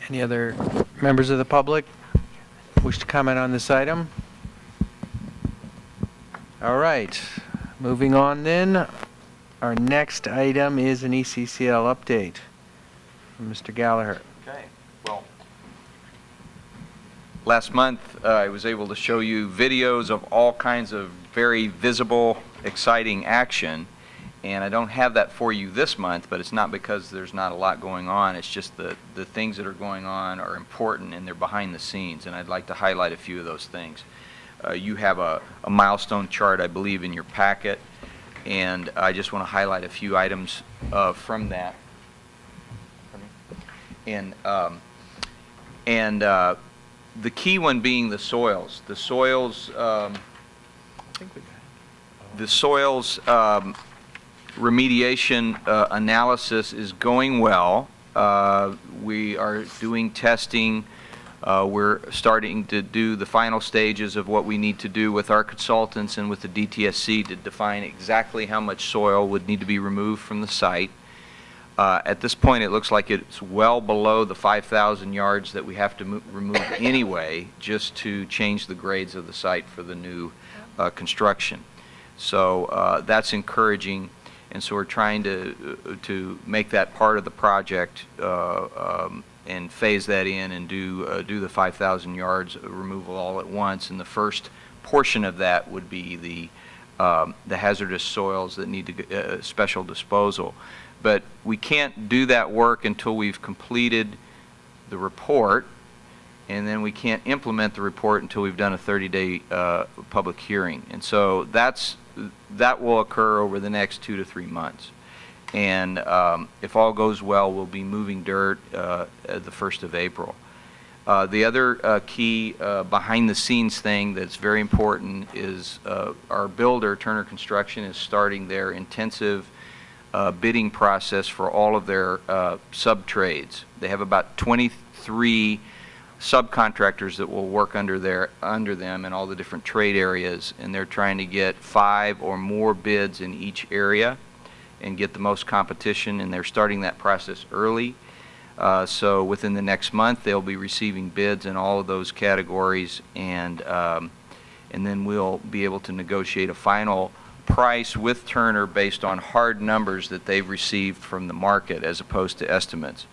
Any other members of the public wish to comment on this item? All right, moving on then. Our next item is an ECCL update from Mr. Gallager. Okay, well, last month I was able to show you videos of all kinds of very visible, exciting action, and I don't have that for you this month, but it's not because there's not a lot going on. It's just the things that are going on are important and they're behind the scenes, and I'd like to highlight a few of those things. You have a milestone chart, I believe, in your packet, and I just want to highlight a few items from that. And the key one being the soils. The soils, remediation analysis is going well. We are doing testing. We're starting to do the final stages of what we need to do with our consultants and with the DTSC to define exactly how much soil would need to be removed from the site. At this point, it looks like it's well below the 5,000 yards that we have to remove anyway, just to change the grades of the site for the new construction. So that's encouraging, and so we're trying to make that part of the project and phase that in and do the 5,000 yards removal all at once. And the first portion of that would be the hazardous soils that need to special disposal. But we can't do that work until we've completed the report, and then we can't implement the report until we've done a 30-day public hearing. And so that will occur over the next 2 to 3 months. And if all goes well, we'll be moving dirt at the 1st of April. The other key behind-the-scenes thing that's very important is our builder, Turner Construction, is starting their intensive bidding process for all of their sub-trades. They have about 23 subcontractors that will work under them in all the different trade areas, and they're trying to get 5 or more bids in each area and get the most competition, and they're starting that process early. So within the next month they'll be receiving bids in all of those categories, and then we'll be able to negotiate a final price with Turner based on hard numbers that they've received from the market as opposed to estimates.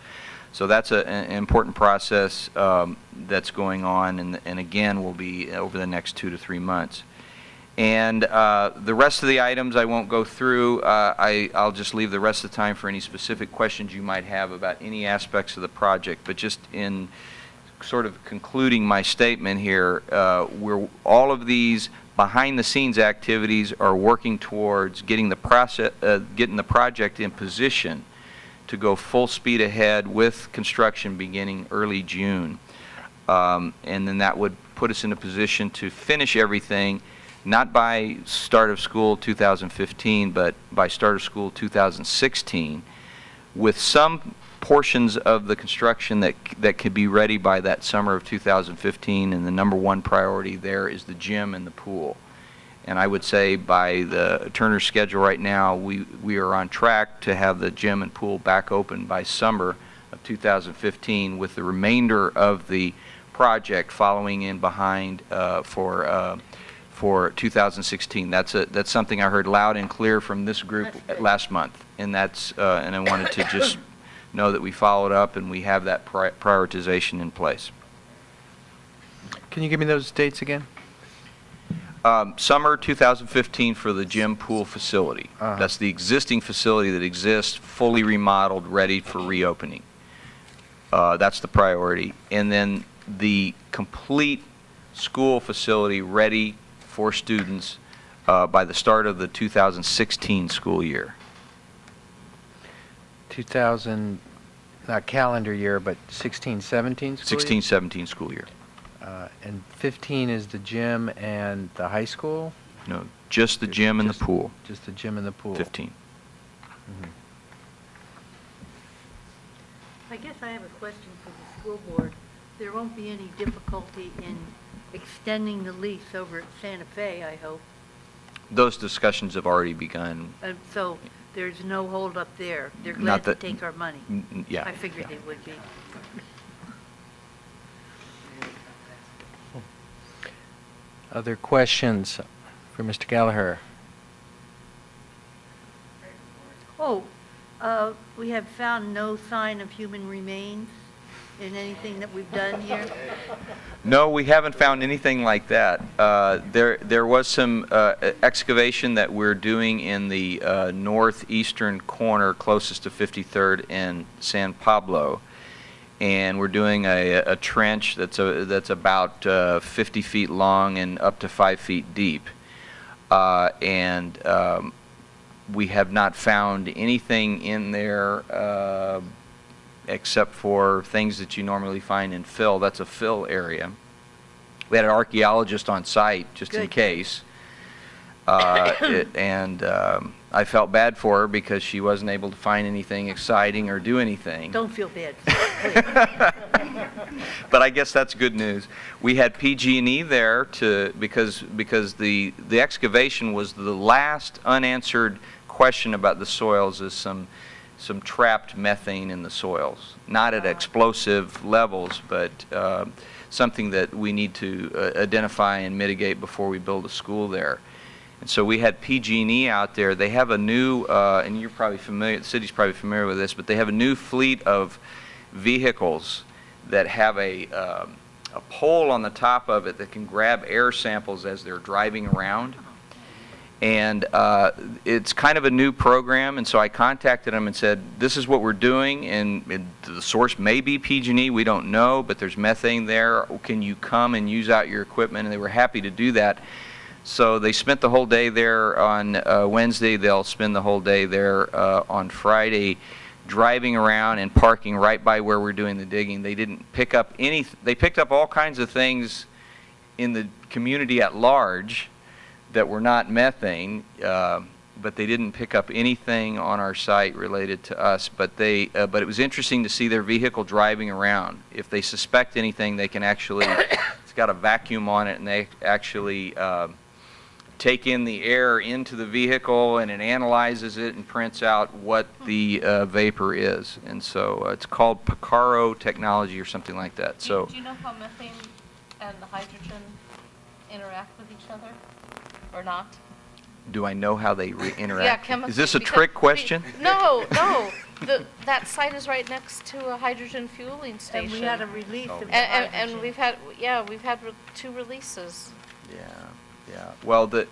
So that's an important process that's going on, and again will be over the next 2 to 3 months. And the rest of the items I won't go through. I'll just leave the rest of the time for any specific questions you might have about any aspects of the project. But just in sort of concluding my statement here, all of these behind-the-scenes activities are working towards getting the project in position to go full speed ahead with construction beginning early June. And then that would put us in a position to finish everything, not by start of school 2015, but by start of school 2016, with some portions of the construction that could be ready by that summer of 2015, and the number one priority there is the gym and the pool. And I would say by the Turner schedule right now, we are on track to have the gym and pool back open by summer of 2015, with the remainder of the project following in behind for 2016. That's something I heard loud and clear from this group last month, and I wanted to just know that we followed up and we have that prioritization in place. Can you give me those dates again? Summer 2015 for the gym pool facility. That's the existing facility that exists, fully remodeled, ready for reopening. That's the priority. And then the complete school facility ready for students by the start of the 2016 school year. 2000, not calendar year, but 16-17 school 16-17 year? school year. And 15 is the gym and the high school? No, just the gym and the pool. Just the gym and the pool. 15. Mm-hmm. I guess I have a question for the school board. There won't be any difficulty in extending the lease over at Santa Fe, I hope. Those discussions have already begun. So there's no hold up there. They're glad to take our money. Yeah. I figured they would be. Other questions for Mr. Gallager? Oh, we have found no sign of human remains in anything that we've done here? No, we haven't found anything like that. There was some excavation that we're doing in the northeastern corner closest to 53rd and San Pablo, and we're doing a trench that's about 50 feet long and up to 5 feet deep, and we have not found anything in there except for things that you normally find in fill. That's a fill area. We had an archaeologist on site just in case, and I felt bad for her because she wasn't able to find anything exciting or do anything. Don't feel bad. But I guess that's good news. We had PG&E there because the excavation was the last unanswered question about the soils, is some trapped methane in the soils. Not at explosive levels, but something that we need to identify and mitigate before we build a school there. And so we had PG&E out there. They have a new, and you're probably familiar, the city's probably familiar with this, but they have a new fleet of vehicles that have a pole on the top of it that can grab air samples as they're driving around. And it's kind of a new program, and so I contacted them and said, this is what we're doing, and the source may be PG&E, we don't know, but there's methane there. Can you come and use out your equipment? And they were happy to do that. So they spent the whole day there on Wednesday. They'll spend the whole day there on Friday, driving around and parking right by where we're doing the digging. They didn't pick up any, they picked up all kinds of things in the community at large that were not methane, but they didn't pick up anything on our site related to us. But but it was interesting to see their vehicle driving around. If they suspect anything, they can actually, it's got a vacuum on it, and they actually take in the air into the vehicle, and it analyzes it and prints out what the vapor is. And so it's called Picaro technology or something like that. So do you know how methane and the hydrogen interact with each other? Or not? do I know how they interact? Yeah, chemistry. Is this a trick question? No. That site is right next to a hydrogen fueling station. And we had a release of the And hydrogen. we've had two releases. Yeah. Well, the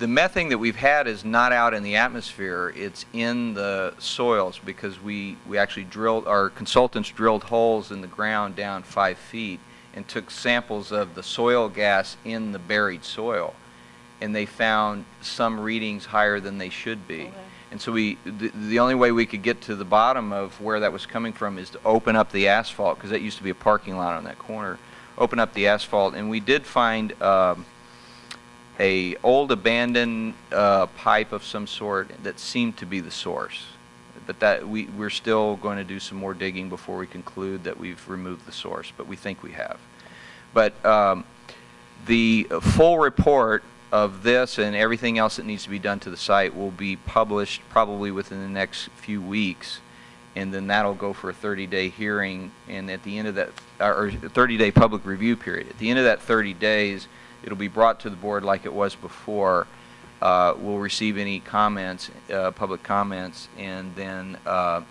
methane that we've had is not out in the atmosphere. It's in the soils because we actually our consultants drilled holes in the ground down 5 feet and took samples of the soil gas in the buried soil. And they found some readings higher than they should be. Okay. And so the only way we could get to the bottom of where that was coming from is to open up the asphalt, because that used to be a parking lot on that corner. Open up the asphalt, and we did find a old abandoned pipe of some sort that seemed to be the source. But that we're still going to do some more digging before we conclude that we've removed the source, but we think we have. But the full report of this and everything else that needs to be done to the site will be published probably within the next few weeks, and then that'll go for a 30-day hearing, and at the end of that, or 30-day public review period. At the end of that 30 days, it'll be brought to the board like it was before. We'll receive any comments, public comments, and then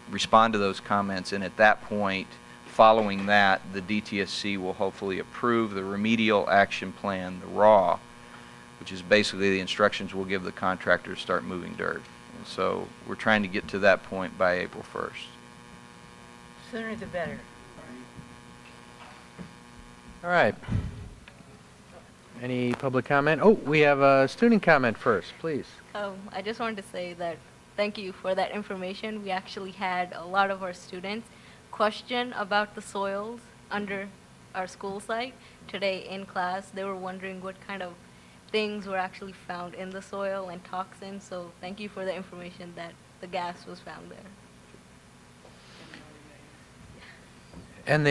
respond to those comments, and at that point, following that, the DTSC will hopefully approve the remedial action plan, the RAW, which is basically the instructions we'll give the contractor to start moving dirt. And so we're trying to get to that point by April 1st. Sooner the better. All right. Any public comment? Oh, we have a student comment first, please. I just wanted to say that thank you for that information. We actually had a lot of our students question about the soils under our school site today in class. They were wondering what kind of things were actually found in the soil and toxins. So thank you for the information that the gas was found there. And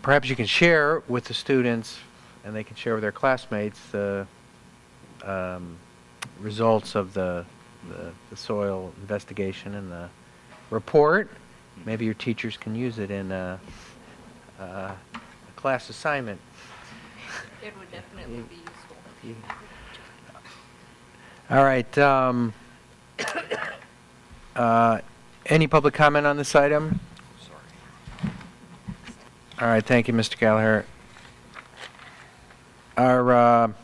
perhaps you can share with the students, and they can share with their classmates, the results of the soil investigation and the report. Maybe your teachers can use it in a class assignment. It would definitely be useful. All right. Any public comment on this item? All right, thank you, Mr. Gallaher. Our